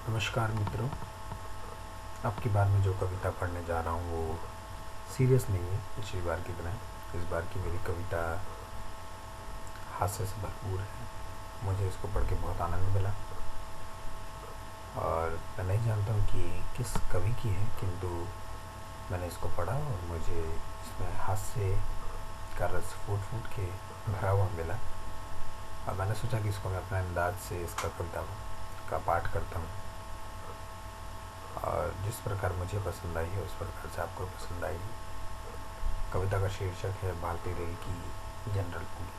नमस्कार मित्रों। अब की बार मैं जो कविता पढ़ने जा रहा हूँ वो सीरियस नहीं है पिछली बार की तरह। इस बार की मेरी कविता हास्य से भरपूर है। मुझे इसको पढ़ के बहुत आनंद मिला और मैं नहीं जानता हूँ कि किस कवि की है, किंतु मैंने इसको पढ़ा और मुझे इसमें हास्य का रस फूट फूट के भरा हुआ मिला और मैंने सोचा कि इसको मैं अपने अंदाज से इसका कविता का पाठ करता हूँ और जिस प्रकार मुझे पसंद आई है उस प्रकार से आपको पसंद आएगी। कविता का शीर्षक है भारतीय रेल की जनरल बोगी।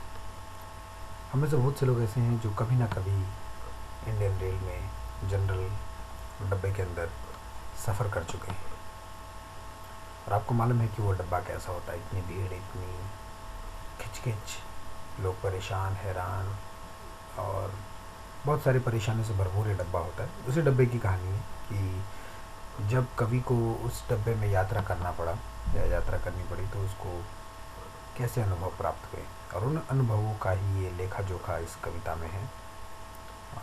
हम में से बहुत से लोग ऐसे हैं जो कभी ना कभी इंडियन रेल में जनरल डब्बे के अंदर सफ़र कर चुके हैं और आपको मालूम है कि वो डब्बा कैसा होता है। इतनी भीड़, इतनी खिचखिच, लोग परेशान, हैरान और बहुत सारी परेशानी से भरपूर ये डब्बा होता है। उसी डब्बे की कहानी है कि जब कवि को उस डब्बे में यात्रा करना पड़ा या यात्रा करनी पड़ी तो उसको कैसे अनुभव प्राप्त हुए और उन अनुभवों का ही ये लेखा जोखा इस कविता में है।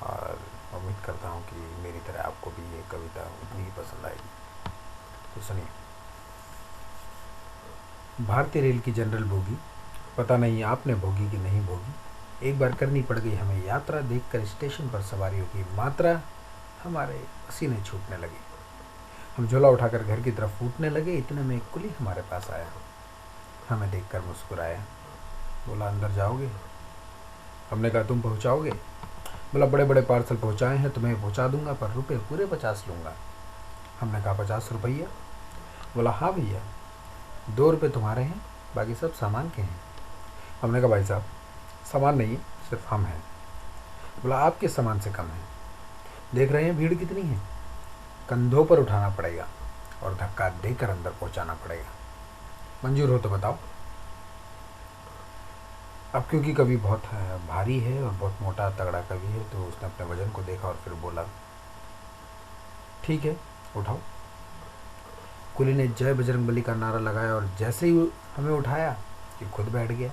और उम्मीद करता हूँ कि मेरी तरह आपको भी ये कविता उतनी ही पसंद आएगी। तो सुनिए। भारतीय रेल की जनरल बोगी, पता नहीं आपने भोगी कि नहीं भोगी। एक बार करनी पड़ गई हमें यात्रा, देखकर स्टेशन पर सवारियों की मात्रा हमारे पसीने छूटने लगे। हम झोला उठाकर घर की तरफ फूटने लगे। इतने में एक कुली हमारे पास आया, हमें देखकर मुस्कुराया, बोला अंदर जाओगे? हमने कहा तुम पहुंचाओगे? बोला बड़े बड़े पार्सल पहुंचाए हैं, तुम्हें पहुंचा दूंगा पर रुपए पूरे 50 लूँगा। हमने कहा 50 रुपया? बोला हाँ भैया, 2 रुपये तुम्हारे हैं, बाकी सब सामान के हैं। हमने कहा भाई साहब सामान नहीं है, सिर्फ हम हैं। बोला आप किस सामान से कम हैं? देख रहे हैं भीड़ कितनी है, कंधों पर उठाना पड़ेगा और धक्का देकर अंदर पहुंचाना पड़ेगा। मंजूर हो तो बताओ। अब क्योंकि कवि बहुत भारी है और बहुत मोटा तगड़ा कवि है तो उसने अपने वजन को देखा और फिर बोला ठीक है उठाओ। कुली ने जय बजरंगबली का नारा लगाया और जैसे ही हमें उठाया कि खुद बैठ गया।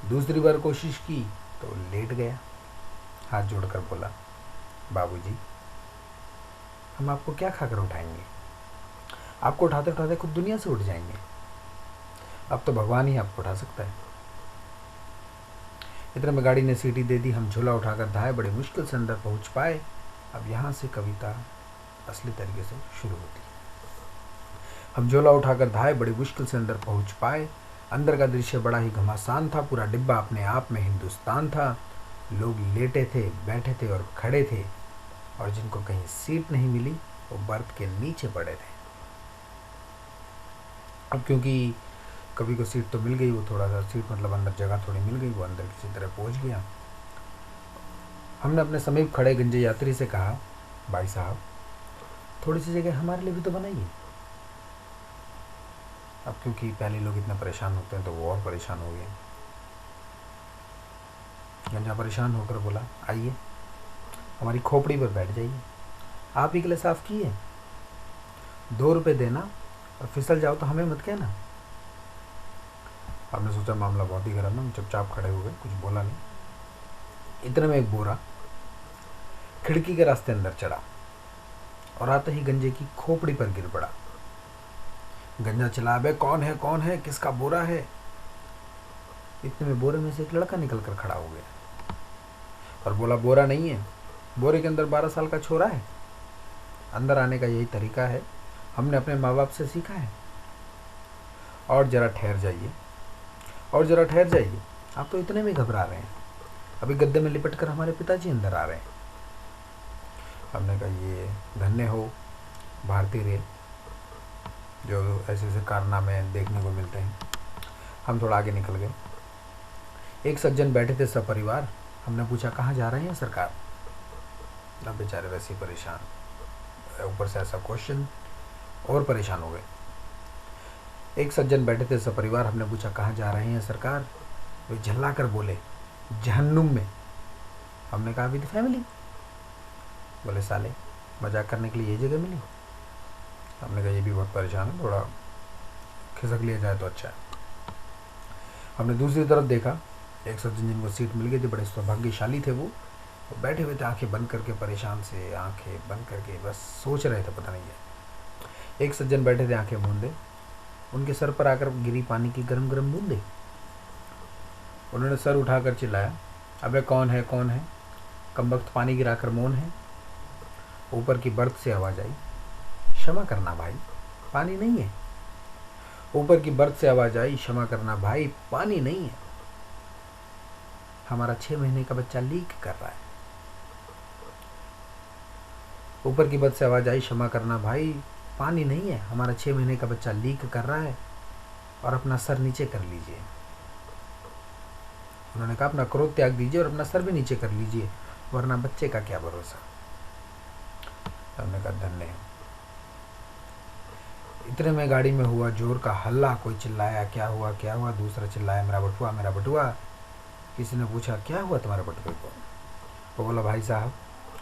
दूसरी बार कोशिश की तो लेट गया। हाथ जोड़कर बोला बाबूजी हम आपको क्या खाकर उठाएंगे, आपको उठाते उठाते खुद दुनिया से उठ जाएंगे। अब तो भगवान ही आपको उठा सकता है। इतने में गाड़ी ने सीटी दे दी। हम झोला उठाकर धाए, बड़ी मुश्किल से अंदर पहुंच पाए। अब यहाँ से कविता असली तरीके से शुरू होती है। हम झोला उठाकर धाए, बड़ी मुश्किल से अंदर पहुंच पाए। अंदर का दृश्य बड़ा ही घमासान था। पूरा डिब्बा अपने आप में हिंदुस्तान था। लोग लेटे थे, बैठे थे और खड़े थे और जिनको कहीं सीट नहीं मिली वो बर्थ के नीचे पड़े थे। अब क्योंकि कवि को सीट तो मिल गई, वो थोड़ा सा सीट मतलब अंदर जगह थोड़ी मिल गई, वो अंदर किसी तरह पहुंच गया। हमने अपने समीप खड़े गंजे यात्री से कहा भाई साहब थोड़ी सी जगह हमारे लिए भी तो बनाइए। अब क्योंकि पहले लोग इतना परेशान होते हैं तो वो और परेशान हो गए। गंजा परेशान होकर बोला आइए हमारी खोपड़ी पर बैठ जाइए, आप ही के लिए साफ किए, 2 रुपये देना और फिसल जाओ तो हमें मत कहना। हमने सोचा मामला बहुत ही गर्म है, हम चुपचाप खड़े हो गए, कुछ बोला नहीं। इतने में एक बोरा खिड़की के रास्ते अंदर चढ़ा और आते ही गंजे की खोपड़ी पर गिर पड़ा। गंजा चिल्ला बे कौन है, किसका बोरा है? इतने में बोरे में से एक लड़का निकल कर खड़ा हो गया और बोला बोरा नहीं है, बोरे के अंदर 12 साल का छोरा है। अंदर आने का यही तरीका है, हमने अपने माँ बाप से सीखा है। और ज़रा ठहर जाइए, और ज़रा ठहर जाइए, आप तो इतने में घबरा रहे हैं, अभी गद्दे में लिपट कर हमारे पिताजी अंदर आ रहे हैं। हमने कहा ये धन्य हो भारतीय रेल, जो ऐसे ऐसे कारनामे देखने को मिलते हैं। हम थोड़ा आगे निकल गए। एक सज्जन बैठे थे सपरिवार। हमने पूछा कहाँ जा रहे हैं सरकार? अब बेचारे वैसे ही परेशान, ऊपर से ऐसा क्वेश्चन और परेशान हो गए। एक सज्जन बैठे थे सपरिवार। हमने पूछा कहाँ जा रहे हैं सरकार? वे झल्ला कर बोले जहन्नुम में। हमने कहा विद फैमिली? बोले साले मजाक करने के लिए ये जगह मिली? हमने कहा ये भी बहुत परेशान है, थोड़ा खिसक लिया जाए तो अच्छा है। हमने दूसरी तरफ देखा। एक सज्जन जिनको सीट मिल गई थी, बड़े सौभाग्यशाली थे वो वो बैठे हुए थे आंखें बंद करके, परेशान से आंखें बंद करके बस सोच रहे थे, पता नहीं है। एक सज्जन बैठे थे आंखें मूंदे, उनके सर पर आकर गिरी पानी की गरम गरम बूंदे। उन्होंने सर उठाकर चिल्लाया, अबे कौन है कौन है, कमबख्त पानी गिराकर मौन है। ऊपर की बर्थ से आवाज़ आई, क्षमा करना भाई पानी नहीं है। ऊपर की बर्थ से आवाज़ आई, क्षमा करना भाई पानी नहीं है, हमारा 6 महीने का बच्चा लीक कर रहा है। ऊपर की बर्थ से आवाज़ आई, क्षमा करना भाई पानी नहीं है, हमारा 6 महीने का बच्चा लीक कर रहा है, और अपना सर नीचे कर लीजिए। उन्होंने कहा अपना क्रोध त्याग दीजिए और अपना सर भी नीचे कर लीजिए, वरना बच्चे का क्या भरोसा। हमने कहा धन्य है। इतने में गाड़ी में हुआ जोर का हल्ला, कोई चिल्लाया क्या हुआ क्या हुआ, दूसरा चिल्लाया मेरा बटुआ मेरा बटुआ। किसी ने पूछा क्या हुआ तुम्हारे बटुए को, वो बोला भाई साहब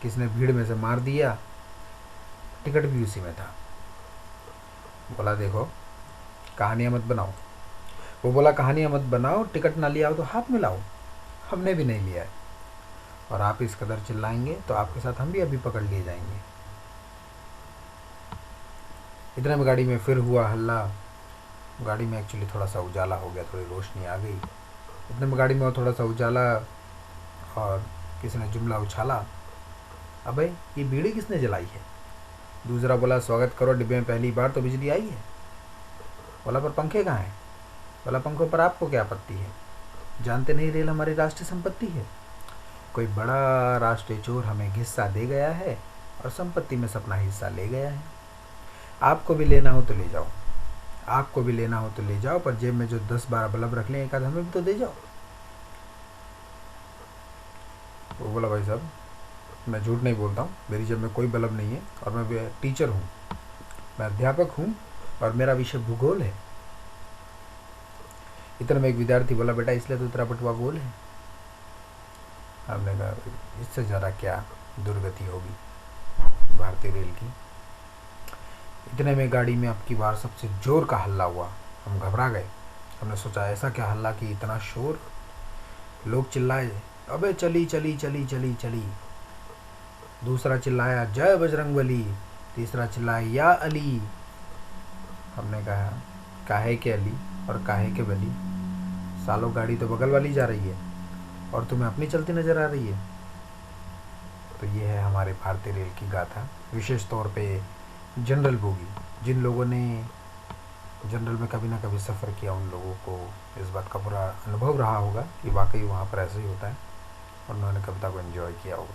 किसने भीड़ में से मार दिया, टिकट भी उसी में था। बोला देखो कहानियाँ मत बनाओ। वो बोला कहानियाँ मत बनाओ, टिकट ना लिया हो तो हाथ मिलाओ, हमने भी नहीं लिया है, और आप इस कदर चिल्लाएंगे तो आपके साथ हम भी अभी पकड़ लिए जाएंगे। इतने में गाड़ी में फिर हुआ हल्ला। गाड़ी में एक्चुअली थोड़ा सा उजाला हो गया, थोड़ी रोशनी आ गई। इतने में गाड़ी में और थोड़ा सा उजाला, और किसी ने जुमला उछाला, अबे ये बीड़ी किसने जलाई है। दूसरा बोला स्वागत करो, डिब्बे में पहली बार तो बिजली आई है। बोला पर पंखे कहाँ हैं। बोला पंखों पर आपको क्या आपत्ति है, जानते नहीं रेल हमारी राष्ट्रीय संपत्ति है। कोई बड़ा राष्ट्रीय चोर हमें हिस्सा दे गया है और संपत्ति में से अपना हिस्सा ले गया है। आपको भी लेना हो तो ले जाओ, आपको भी लेना हो तो ले जाओ, पर जेब में जो 10-12 बल्ब रख लें एक आध हमें भी तो दे जाओ। वो बोला भाई साहब मैं झूठ नहीं बोलता हूँ, मेरी जेब में कोई बल्ब नहीं है, और मैं टीचर हूँ, मैं अध्यापक हूँ, और मेरा विषय भूगोल है। इतने में एक विद्यार्थी बोला बेटा इसलिए तो तेरा बटुआ गोल है। हमने कहा इससे ज़्यादा क्या दुर्गति होगी भारतीय रेल की। इतने में गाड़ी में अब की बार सबसे जोर का हल्ला हुआ। हम घबरा गए, हमने सोचा ऐसा क्या हल्ला कि इतना शोर। लोग चिल्लाए अबे चली चली चली चली चली। दूसरा चिल्लाया जय बजरंगबली। तीसरा चिल्लाया या अली। हमने कहा काहे के अली और काहे के बली, सालों गाड़ी तो बगल वाली जा रही है और तुम्हें अपनी चलती नज़र आ रही है। तो ये है हमारे भारतीय रेल की गाथा, विशेष तौर पे जनरल बोगी। जिन लोगों ने जनरल में कभी ना कभी सफ़र किया उन लोगों को इस बात का पूरा अनुभव रहा होगा कि वाकई वहाँ पर ऐसे ही होता है, और उन्होंने कविता को एंजॉय किया होगा।